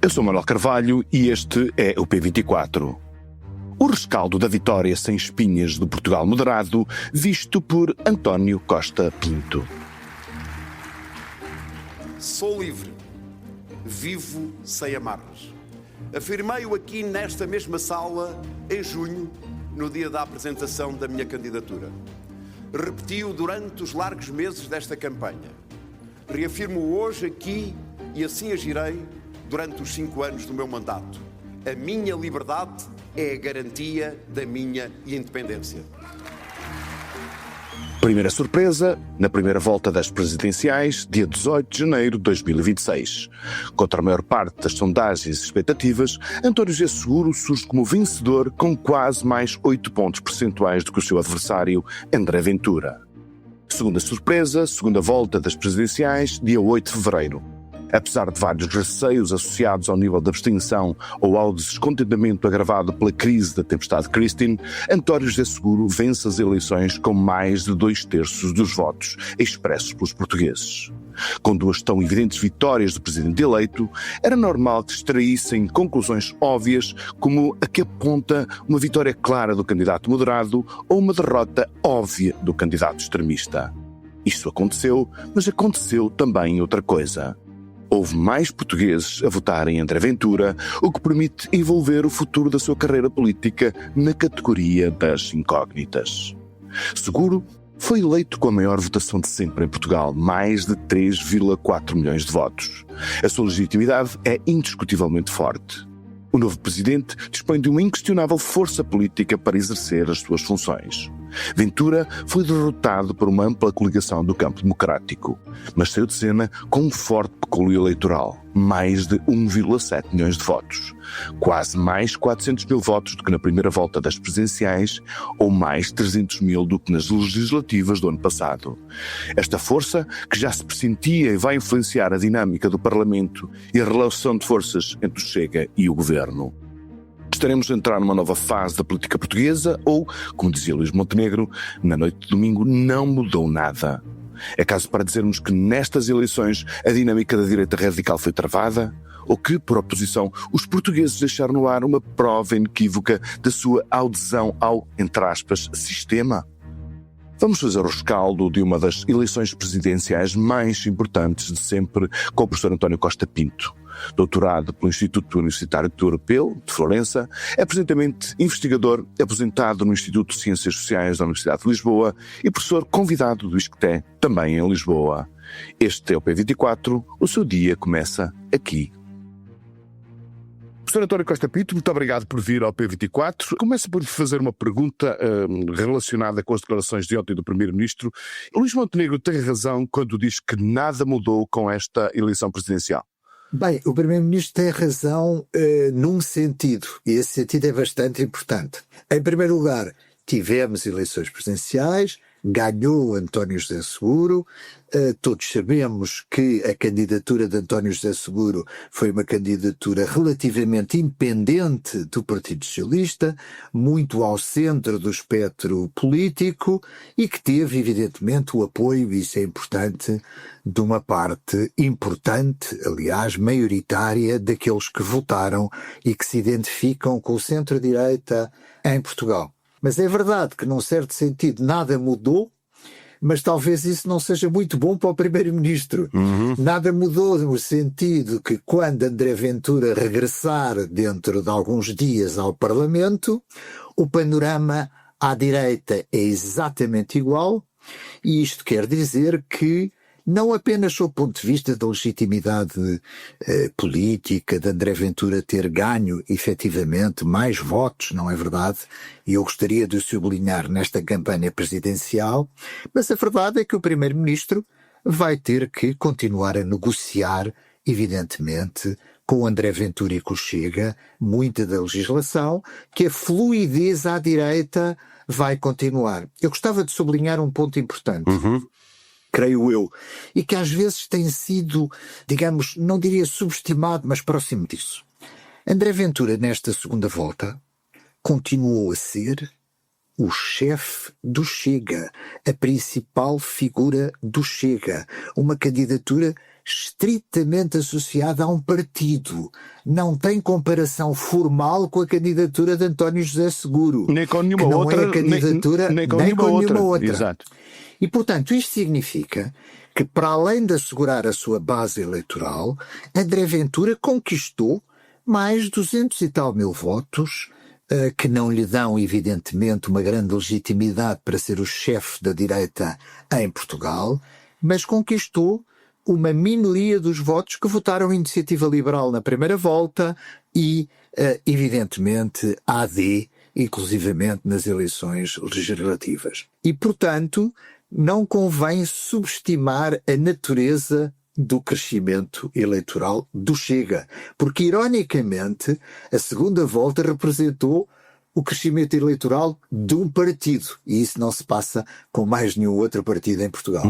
Eu sou Manuel Carvalho e este é o P24. O rescaldo da vitória sem espinhas do Portugal moderado, visto por António Costa Pinto. Sou livre, vivo sem amarras. Afirmei-o aqui nesta mesma sala em junho, no dia da apresentação da minha candidatura. Repeti-o durante os largos meses desta campanha. Reafirmo hoje aqui e assim agirei durante os 5 anos do meu mandato. A minha liberdade é a garantia da minha independência. Primeira surpresa, na primeira volta das presidenciais, dia 18 de janeiro de 2026. Contra a maior parte das sondagens e expectativas, António José Seguro surge como vencedor com quase mais 8 pontos percentuais do que o seu adversário, André Ventura. Segunda surpresa, segunda volta das presidenciais, dia 8 de fevereiro. Apesar de vários receios associados ao nível de abstenção ou ao descontentamento agravado pela crise da tempestade Christine, António José Seguro vence as eleições com mais de 2/3 dos votos expressos pelos portugueses. Com duas tão evidentes vitórias do presidente eleito, era normal que extraíssem conclusões óbvias como a que aponta uma vitória clara do candidato moderado ou uma derrota óbvia do candidato extremista. Isso aconteceu, mas aconteceu também outra coisa. Houve mais portugueses a votarem em André Ventura, o que permite envolver o futuro da sua carreira política na categoria das incógnitas. Seguro foi eleito com a maior votação de sempre em Portugal, mais de 3,4 milhões de votos. A sua legitimidade é indiscutivelmente forte. O novo presidente dispõe de uma inquestionável força política para exercer as suas funções. Ventura foi derrotado por uma ampla coligação do campo democrático, mas saiu de cena com um forte pecúlio eleitoral, mais de 1,7 milhões de votos, quase mais 400 mil votos do que na primeira volta das presidenciais ou mais 300 mil do que nas legislativas do ano passado. Esta força, que já se pressentia e vai influenciar a dinâmica do Parlamento e a relação de forças entre o Chega e o Governo. Estaremos a entrar numa nova fase da política portuguesa ou, como dizia Luís Montenegro, na noite de domingo não mudou nada. É caso para dizermos que nestas eleições a dinâmica da direita radical foi travada ou que, por oposição, os portugueses deixaram no ar uma prova inequívoca da sua adesão ao, entre aspas, sistema? Vamos fazer o rescaldo de uma das eleições presidenciais mais importantes de sempre com o professor António Costa Pinto. Doutorado pelo Instituto Universitário Europeu de Florença, é presentemente investigador aposentado no Instituto de Ciências Sociais da Universidade de Lisboa e professor convidado do ISCTE, também em Lisboa. Este é o P24, o seu dia começa aqui. Professor António Costa Pinto, muito obrigado por vir ao P24. Começo por lhe fazer uma pergunta relacionada com as declarações de ontem do Primeiro-Ministro. Luís Montenegro tem razão quando diz que nada mudou com esta eleição presidencial. Bem, o Primeiro-Ministro tem razão num sentido, e esse sentido é bastante importante. Em primeiro lugar, tivemos eleições presidenciais, ganhou António José Seguro, todos sabemos que a candidatura de António José Seguro foi uma candidatura relativamente independente do Partido Socialista, muito ao centro do espectro político e que teve, evidentemente, o apoio, e isso é importante, de uma parte importante, aliás, maioritária, daqueles que votaram e que se identificam com o centro-direita em Portugal. Mas é verdade que, num certo sentido, nada mudou, mas talvez isso não seja muito bom para o Primeiro-Ministro. Nada mudou no sentido que, quando André Ventura regressar dentro de alguns dias ao Parlamento, o panorama à direita é exatamente igual, e isto quer dizer que, não apenas sob o ponto de vista da legitimidade política de André Ventura ter ganho, efetivamente, mais votos, não é verdade? E eu gostaria de sublinhar nesta campanha presidencial, mas a verdade é que o Primeiro-Ministro vai ter que continuar a negociar, evidentemente, com o André Ventura e com o Chega, muita da legislação, que a fluidez à direita vai continuar. Eu gostava de sublinhar um ponto importante. Creio eu, e que às vezes tem sido, digamos, não diria subestimado, mas próximo disso. André Ventura, nesta segunda volta, continuou a ser o chefe do Chega, a principal figura do Chega, uma candidatura estritamente associada a um partido. Não tem comparação formal com a candidatura de António José Seguro. Nem com nenhuma que não outra. É a candidatura, nem com nenhuma outra. Exato. E, portanto, isto significa que, para além de assegurar a sua base eleitoral, André Ventura conquistou mais 200 e tal mil votos, que não lhe dão, evidentemente, uma grande legitimidade para ser o chefe da direita em Portugal, mas conquistou uma minoria dos votos que votaram Iniciativa Liberal na primeira volta e, evidentemente, AD, inclusivamente nas eleições legislativas. E, portanto, não convém subestimar a natureza do crescimento eleitoral do Chega, porque, ironicamente, a segunda volta representou o crescimento eleitoral de um partido, e isso não se passa com mais nenhum outro partido em Portugal.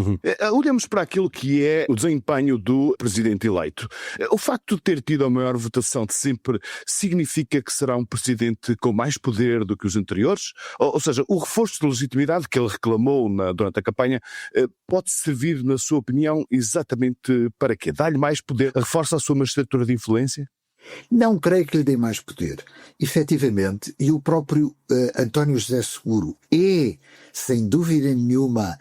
Olhamos para aquilo que é o desempenho do presidente eleito. O facto de ter tido a maior votação de sempre significa que será um presidente com mais poder do que os anteriores? Ou seja, o reforço de legitimidade que ele reclamou durante a campanha pode servir, na sua opinião, exatamente para quê? Dá-lhe mais poder? Reforça a sua magistratura de influência? Não creio que lhe dê mais poder. Efetivamente, e o próprio António José Seguro é, sem dúvida nenhuma,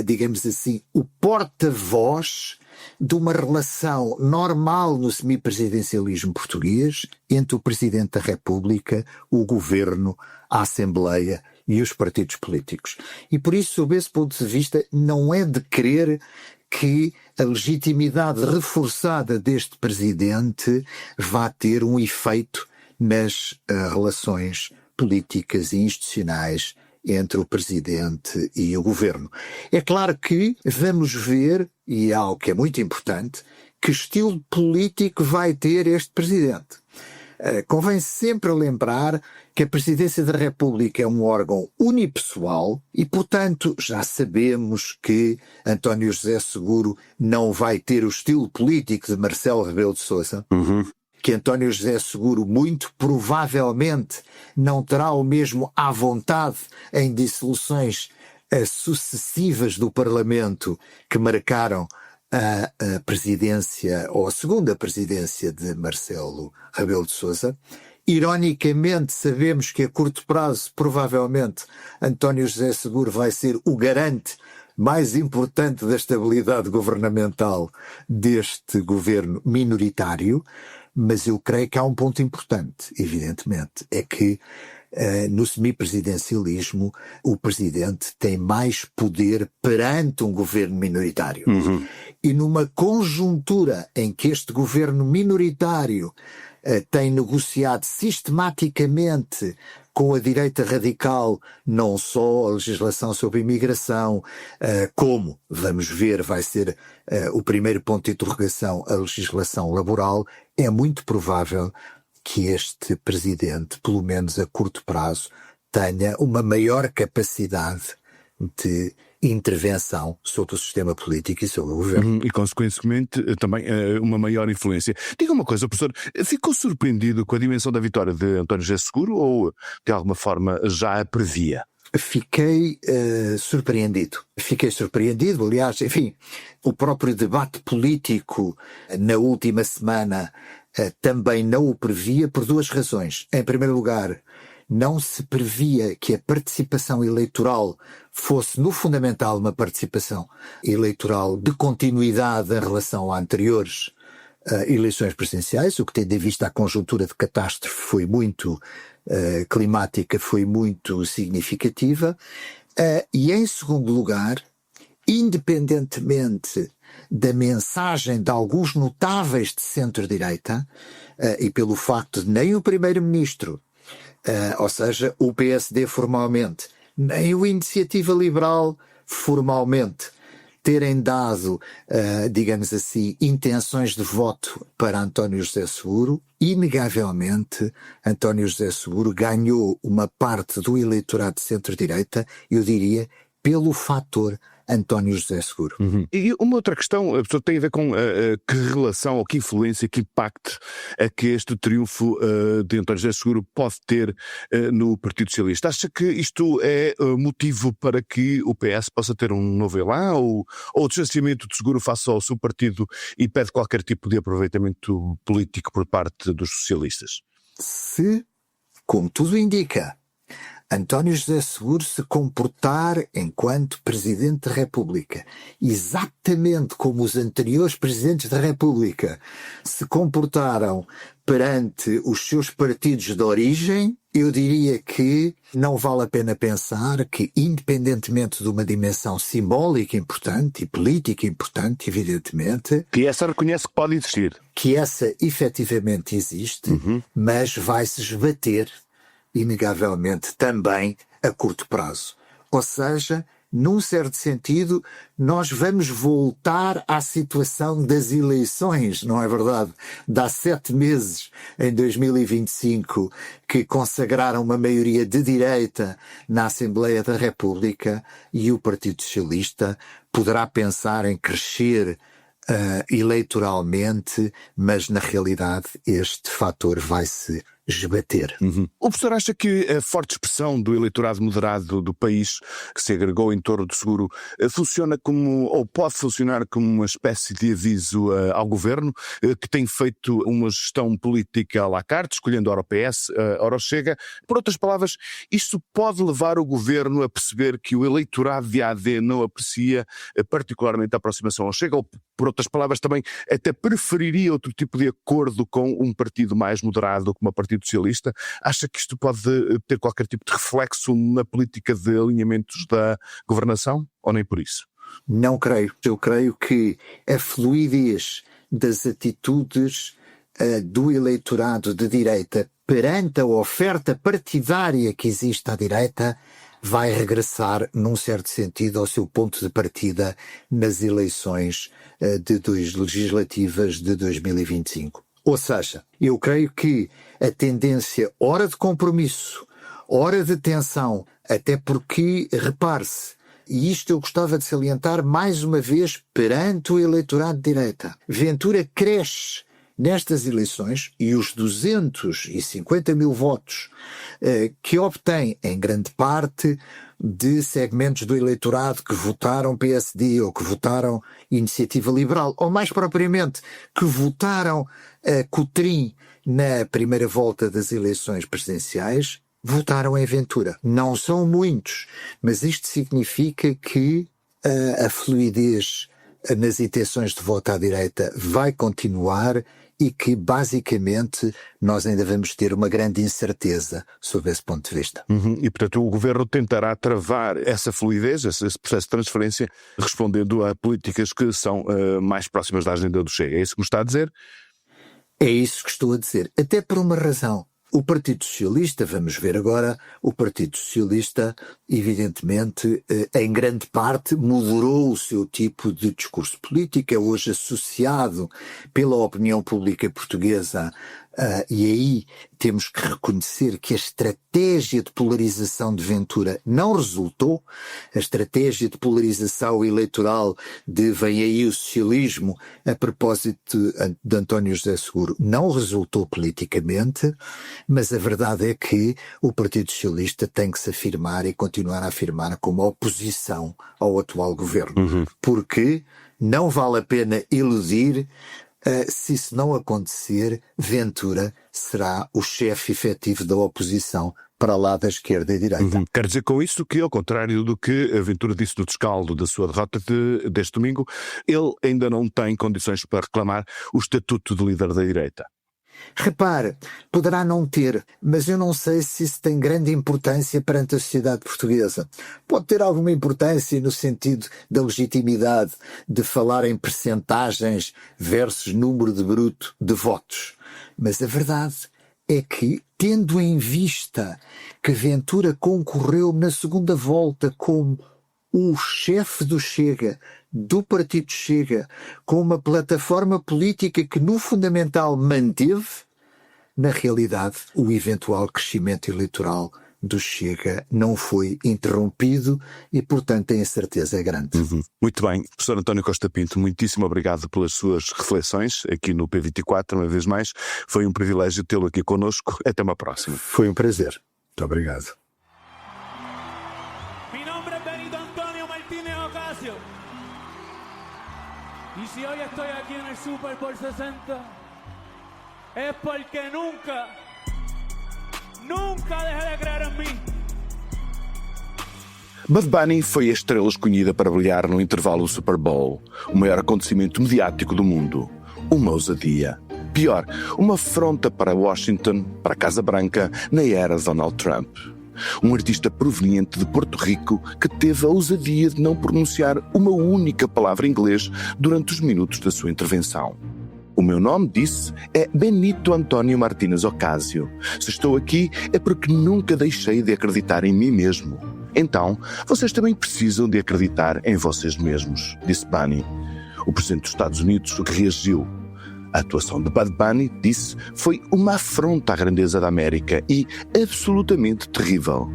digamos assim, o porta-voz de uma relação normal no semipresidencialismo português entre o Presidente da República, o Governo, a Assembleia e os partidos políticos. E por isso, sob esse ponto de vista, não é de crer que a legitimidade reforçada deste presidente vá ter um efeito nas relações políticas e institucionais entre o presidente e o governo. É claro que vamos ver, e é algo que é muito importante, que estilo político vai ter este presidente. Convém sempre lembrar que a Presidência da República é um órgão unipessoal e, portanto, já sabemos que António José Seguro não vai ter o estilo político de Marcelo Rebelo de Sousa, que António José Seguro muito provavelmente não terá o mesmo à vontade em dissoluções sucessivas do Parlamento que marcaram a presidência, ou a segunda presidência de Marcelo Rebelo de Sousa. Ironicamente, sabemos que a curto prazo, provavelmente, António José Seguro vai ser o garante mais importante da estabilidade governamental deste governo minoritário, mas eu creio que há um ponto importante, evidentemente, é que no semipresidencialismo o presidente tem mais poder perante um governo minoritário. E numa conjuntura em que este governo minoritário tem negociado sistematicamente com a direita radical não só a legislação sobre imigração, como, vamos ver, vai ser o primeiro ponto de interrogação, a legislação laboral, é muito provável que este presidente, pelo menos a curto prazo, tenha uma maior capacidade de intervenção sobre o sistema político e sobre o governo. E, consequentemente, também uma maior influência. Diga uma coisa, professor, ficou surpreendido com a dimensão da vitória de António José Seguro ou, de alguma forma, já a previa? Fiquei surpreendido. Fiquei surpreendido, aliás, enfim, o próprio debate político na última semana também não o previa por duas razões. Em primeiro lugar, não se previa que a participação eleitoral fosse, no fundamental, uma participação eleitoral de continuidade em relação a anteriores eleições presidenciais, o que, tendo em vista a conjuntura de catástrofe foi muito climática, foi muito significativa. E, em segundo lugar, independentemente da mensagem de alguns notáveis de centro-direita, e pelo facto de nem o primeiro-ministro, ou seja, o PSD formalmente, nem o Iniciativa Liberal formalmente, terem dado, digamos assim, intenções de voto para António José Seguro, inegavelmente António José Seguro ganhou uma parte do eleitorado de centro-direita, eu diria, pelo fator António José Seguro. E uma outra questão, professor, tem a ver com que relação ou que influência, que impacto é que este triunfo de António José Seguro pode ter no Partido Socialista. Acha que isto é motivo para que o PS possa ter um novo elan ou o distanciamento de Seguro face ao seu partido e pede qualquer tipo de aproveitamento político por parte dos socialistas? Se, como tudo indica, António José Seguro se comportar enquanto Presidente da República, exatamente como os anteriores Presidentes da República se comportaram perante os seus partidos de origem, eu diria que não vale a pena pensar que, independentemente de uma dimensão simbólica importante e política importante, evidentemente, Que essa reconhece que pode existir. que essa efetivamente existe, mas vai se esbater inegavelmente também a curto prazo. Ou seja, num certo sentido, nós vamos voltar à situação das eleições, não é verdade? De há 7 meses, em 2025, que consagraram uma maioria de direita na Assembleia da República, e o Partido Socialista poderá pensar em crescer eleitoralmente, mas na realidade este fator vai se esbater. O professor acha que a forte expressão do eleitorado moderado do país, que se agregou em torno do Seguro, funciona como, ou pode funcionar como uma espécie de aviso ao governo, que tem feito uma gestão política à la carte, escolhendo ora o PS, ora o Chega? Por outras palavras, isto pode levar o governo a perceber que o eleitorado de AD não aprecia particularmente a aproximação ao Chega, ou, por outras palavras, também até preferiria outro tipo de acordo com um partido mais moderado, como a Partido Socialista? Acha que isto pode ter qualquer tipo de reflexo na política de alinhamentos da governação, ou nem por isso? Não creio. Eu creio que a fluidez das atitudes do eleitorado de direita perante a oferta partidária que existe à direita vai regressar, num certo sentido, ao seu ponto de partida nas eleições legislativas de 2025. Ou seja, eu creio que a tendência, ora de compromisso, ora de tensão, até porque, repare-se, e isto eu gostava de salientar mais uma vez perante o eleitorado de direita, Ventura cresce nestas eleições e os 250 mil votos que obtém em grande parte de segmentos do eleitorado que votaram PSD ou que votaram Iniciativa Liberal, ou mais propriamente, que votaram Cotrim na primeira volta das eleições presidenciais, votaram em Ventura. Não são muitos, mas isto significa que a fluidez nas intenções de voto à direita vai continuar e que, basicamente, nós ainda vamos ter uma grande incerteza sobre esse ponto de vista. E, portanto, o governo tentará travar essa fluidez, esse processo de transferência, respondendo a políticas que são mais próximas da agenda do Chega. É isso que me está a dizer? É isso que estou a dizer. Até por uma razão. O Partido Socialista, vamos ver agora, o Partido Socialista, evidentemente, em grande parte, moderou o seu tipo de discurso político, é hoje associado pela opinião pública portuguesa, e aí temos que reconhecer que a estratégia de polarização de Ventura não resultou, a estratégia de polarização eleitoral de vem aí o socialismo, a propósito de António José Seguro, não resultou politicamente, mas a verdade é que o Partido Socialista tem que se afirmar e continuar a afirmar como oposição ao atual governo, porque não vale a pena iludir. Se isso não acontecer, Ventura será o chefe efetivo da oposição para lá da esquerda e direita. Quer dizer com isso que, ao contrário do que a Ventura disse no descaldo da sua derrota deste domingo, ele ainda não tem condições para reclamar o estatuto de líder da direita. Repare, poderá não ter, mas eu não sei se isso tem grande importância perante a sociedade portuguesa. Pode ter alguma importância no sentido da legitimidade de falar em percentagens versus número de bruto de votos. Mas a verdade é que, tendo em vista que Ventura concorreu na segunda volta como o chefe do Chega, do Partido Chega, com uma plataforma política que no fundamental manteve, na realidade o eventual crescimento eleitoral do Chega não foi interrompido e, portanto, a incerteza é grande. Muito bem. Professor António Costa Pinto, muitíssimo obrigado pelas suas reflexões aqui no P24, uma vez mais. Foi um privilégio tê-lo aqui connosco. Até uma próxima. Foi um prazer. Muito obrigado. Mi nombre es Benito Antonio Martínez Ocasio. Y si hoy estoy aquí en el Super Bowl 60, es porque nunca dejé de creer en mí. Bad Bunny foi a estrela escolhida para brilhar no intervalo do Super Bowl, o maior acontecimento mediático do mundo. Uma ousadia. Pior, uma afronta para Washington, para a Casa Branca, na era de Donald Trump. Um artista proveniente de Porto Rico que teve a ousadia de não pronunciar uma única palavra em inglês durante os minutos da sua intervenção. O meu nome, disse, é Benito António Martínez Ocasio. Se estou aqui é porque nunca deixei de acreditar em mim mesmo. Então, vocês também precisam de acreditar em vocês mesmos, disse Bunny. O presidente dos Estados Unidos reagiu. A atuação de Bad Bunny, disse, foi uma afronta à grandeza da América e absolutamente terrível.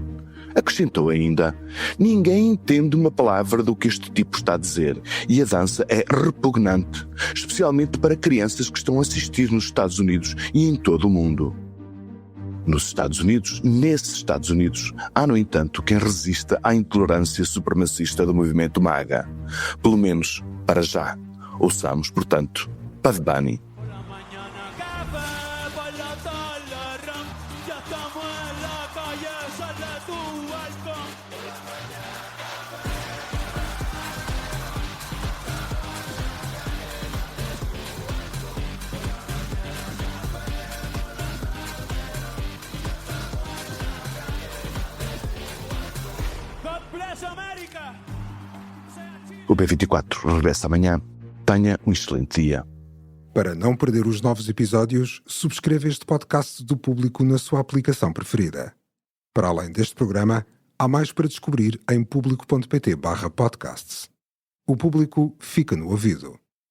Acrescentou ainda, ninguém entende uma palavra do que este tipo está a dizer e a dança é repugnante, especialmente para crianças que estão a assistir nos Estados Unidos e em todo o mundo. Nesses Estados Unidos, há, no entanto, quem resista à intolerância supremacista do movimento MAGA. Pelo menos, para já. Ouçamos, portanto, Bad Bunny. O P24 regressa amanhã. Tenha um excelente dia. Para não perder os novos episódios, subscreva este podcast do Público na sua aplicação preferida. Para além deste programa, há mais para descobrir em público.pt/podcasts. O Público fica no ouvido.